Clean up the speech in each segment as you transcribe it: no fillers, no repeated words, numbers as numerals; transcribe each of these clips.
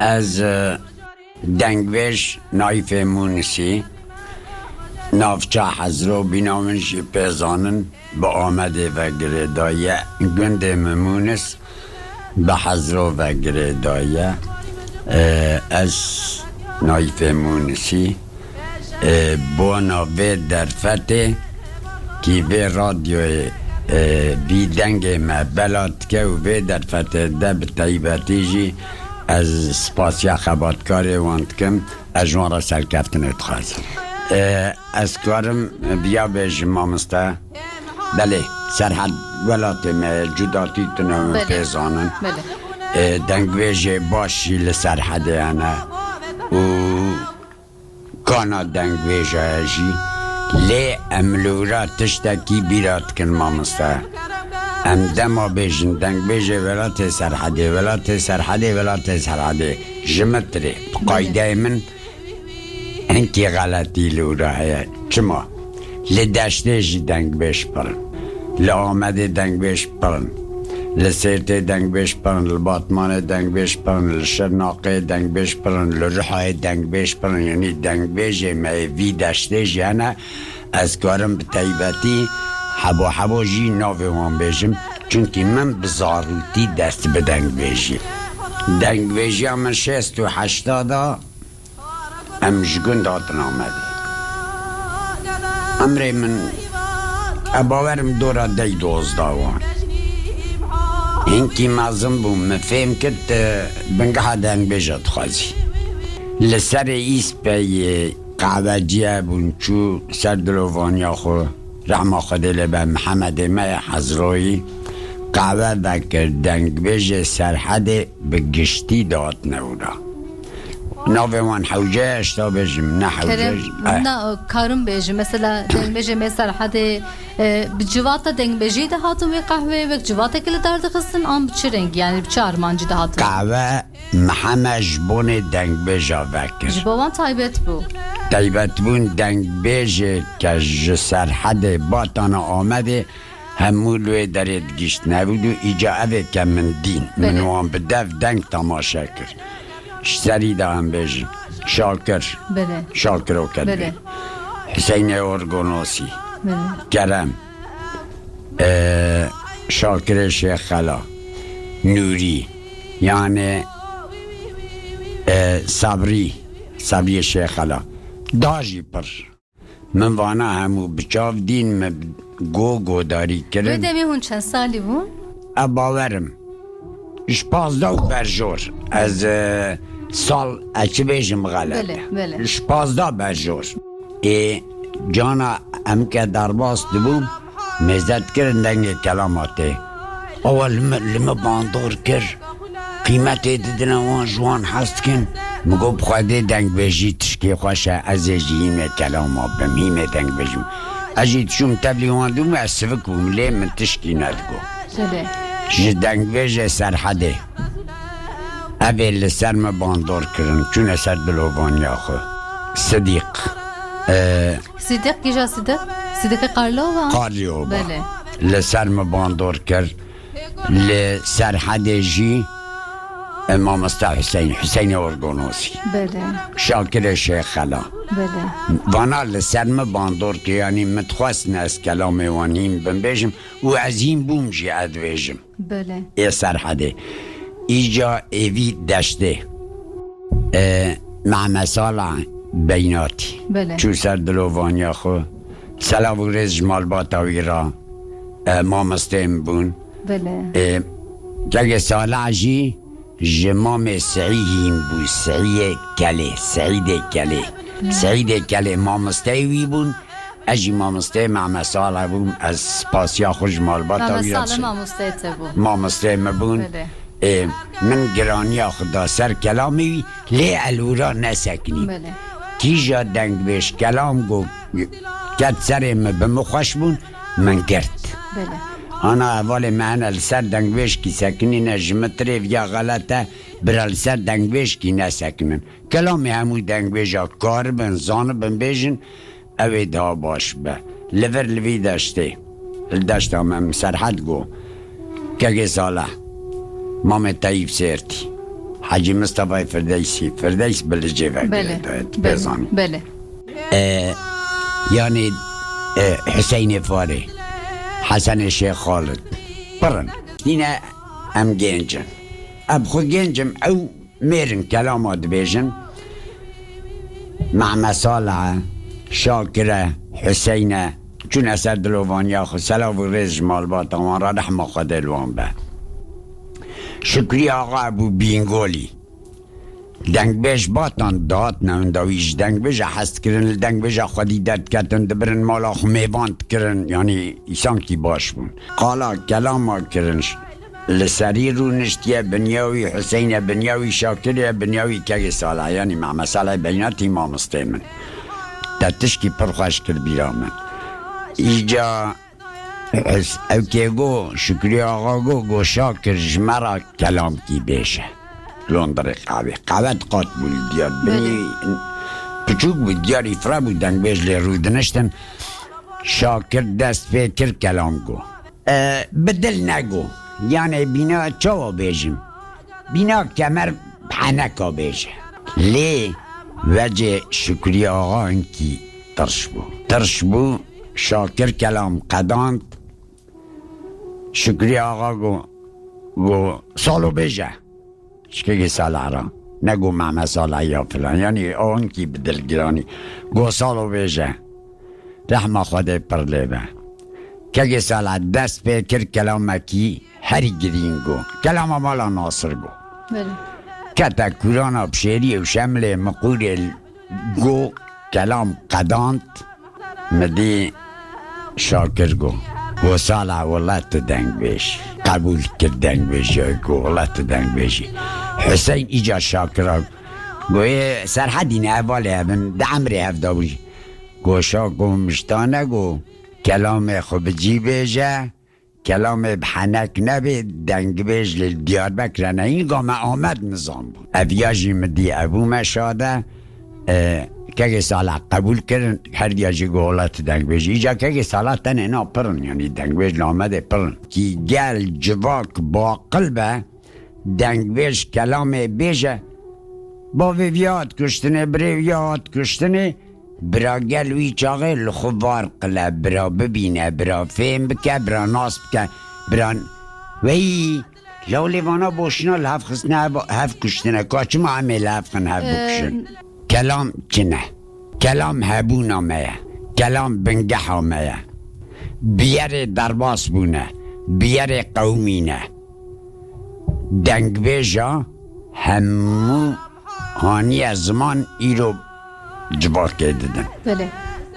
از دنگویش نایف مونسی نافچه حزرو بینامنش پیزانن با آمده و گردایه گند ممونس به حزرو و گردایه از نایف مونسی با ناوه در فتح که به رادیو بی دنگ ما بلاد که و به در فتح ده به طیبتی جی از سپاسیا خباتکاری واند کم از جوان را سرکفتن اتخاذم از کارم بیا بیش مامسته بله سرحد ولات ما جداتی تنم پیزانن دنگویج باشی لسرحد انا و کانا دنگویج هجی لی املورا تشتکی بیرات کن مامسته ام دما بیشن دنگویج ولات سرحده جمتره قایده من انکی غلطی لورا هیا چما لدشته جی دنگ بیش پرن لآمده دنگ بیش پرن لسیرته دنگ بیش پرن لباطمان دنگ بیش پرن لشرناقه دنگ بیش پرن لرحای دنگ بیش پرن یعنی دنگ بیش وی دشته جی هنه از کارم به طیبتی حبو جی ناوه وان بیشم چونکه من بزاروتی دست به دنگ بیشی دنگ بیشی من 68 امشگون داتن آمده امره من اباورم دورا دی 12 وان اینکی مازم بوم مفهم کت بنگه دنگ بیشت خوازی لسر ایس پی قعوه جیه بون چو سر دلوانیا خو رحمه خوده لبه محمد مای حضروی قعوه بکر دنگ بیش سرحد به گشتی داد نورا ناوه من حوجه اشتا بجم نه حوجه نه کارم بجم مثلا دنگ بجم مثلا حد بجوات دنگ بجی ده هاتو به قهوه و جوات کل درد خستن آن بچه رنگ یعنی بچه ارمانجی ده هاتو قهوه محمد جبون دنگ بجا وکر جبوان تایبت بون دنگ بجه که سرحد باتانا آمده همولوی درید گشت نبود و ایجا اوه که من دین منوان بدف دنگ تماشا کرد سری دا هم بیشم شاکر و کدبی حسین ارگونوسی کرم شاکر شیخ خلا نوری یعنی صبری شیخ خلا داجی پر من وانا همو بچاو دین من گو داری کرن بده هون چند سالی بون؟ باورم 15 و برجور از سال اچه بیشم غلط بله 15 برجور جانا ام که درباست بوم مزد کرن دنگ کلاماته اول لما باندور کر قیمت دیدن وان جوان هست کن مگو بخواده دنگ بیشی تشکی خوشه از جیمه کلاما بمهیمه دنگ بیشم اجید شوم تبلی وان دوم از سفک بوم لی من تشکی ندگو دنگ بیش سرحده اول سر ما باندور کرن چون سر دلوانیا خو صدیق کجا صدیق قارلو بله لسر ما باندور کرد لسرحده جی امام حسین ارگونوسی بله شاکر شیخ خلا بله وانا لسر ما باندور که یعنی متخواستن از کلام وانیم بمبیشم و از این بوم جی ادویشم بله ای سرحده ایجا ایوی دشته مع مسالا بیناتی بله چو سر دلوانیا خو سلاو و رز جمال باتاوی را ما مستیم بون بله که سالا جی جمام سعییم بو سعید کله ما مستیوی بون اجی ما مسته مع مسالا بون از سپاسیا خو جمال باتاوی را ما مستیم بون من گرانی خدا سر کلامی لی الورا نسکنی تیجا دنگ بیش کلام گو کت سرم بمخوش بون من کرد انا اول معنا لسر دنگ بیش کی سکنی نجمتره یا غلطه برال سر دنگ بیش کی نسکنن کلامی همو دنگ بیشا کار بن زان بن بیشن اوی دا باش به لور لوی داشته سرحد گو که ساله مام طیب سیرتی حاجی مصطفی فردیس بلجه و بله بزانی بله یعنی حسین فاری حسن شیخ خالد برن دینا ام گنجن اب خو گنجم او میرن کلامات بیجن مع مسالعه شاکره حسینه چون اثر دلوانیا خو سلاو و رز مالبات آمان را رحمه خود دلوان به شکری آقا ابو بینگولی دنگ بیش باتان داد نونداویش دنگ بیش هست کرن دنگ بیش خودی داد کتن دبرن مالا خو میواند کرن یعنی ایسان کی باش بون قالا کلام ها کرنش لسری رو نشتیه بنیاوی حسین بنیاوی شاکری بنیاوی که ساله یعنی مع مسئله بینات امام مستیمن تشکی پرخوش کرد بیرامن ایجا او که گو شکری آقا گو شاکر جمرا کلام کی بیشه لندر قوت قات بود دیار بنی پچوک بود دیار افرا بود دنگ بیش لی رو دنشتن شاکر دست فکر کلام گو بدل نگو یعنی بینا چاوا بیشم بینا کمر پنکا بیشه لی وجه شکری آقا انکی ترش بو شاکر کلام قداند شکری آقا گو سالو بیشه شکری سال عرام نگو مهمه سال یا فلان یعنی آن کی بدلگرانی گو سالو بیشه رحمه خود پرلیبه که سال دست فکر کلام کی هری گرین گو کلام مالا ناصر گو کتا کوران بشیری و شمل مقول گو کلام قداند مدی شاکر گو سالا والله تو دنگ بیش قبول کرد دنگ بیش گو والله تو دنگ بیشی حسین ایجا شاکر گوی سرحدین اوله هبن دعمری هفته بوشی گو شاکو مشتانه گو کلام خوب جی بیشه کلام بحنک نبی دنگ بیش دیار بکرنه این گام آمد نظام بود اویاجی مدی ابو مشاده که سالا قبول کردن هر دیاجی گولت دنگ بیش ایجا که سالا تن اینا پرن یعنی دنگ بیش نامده پرن کی گل جواک با قلبه دنگ بیش کلام بیشه با ویاد کشتنه بری ویاد کشتنه برا گلوی چاقه لخوار قله برا ببینه برا فهم بکه برا ناس بکه برا وی لو لیوانا بوشنا لحف خسنه هف کشتنه که چما همه لحف خن هف بکشن کلام چنه کلام هبون آمه کلام بنگه آمه بیار درباس بونه بیار قومینه دنگ بیجا همو هانی از زمان ایرو جواک دیدن بله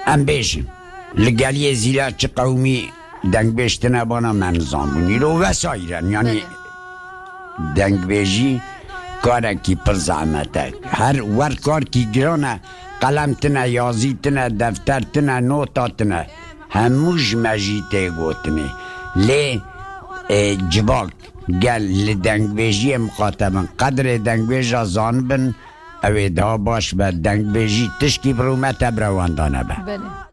ام بیشیم لگلی زیرا چه قومی دنگ بیشتنه بانا منظام بونی رو وسایرن یعنی دنگ بیجی کاره کی پر زحمته هر ور کار کی گرانه قلم تنه یازی تنه دفتر تنه نوتا تنه هموش مجیته گوتنه لی جواک گل لدنگ بیجی مخاطبن قدر دنگ بیجا زان بن اوی دا باش به دنگ بیجی تشکی برومت برواندانه به بله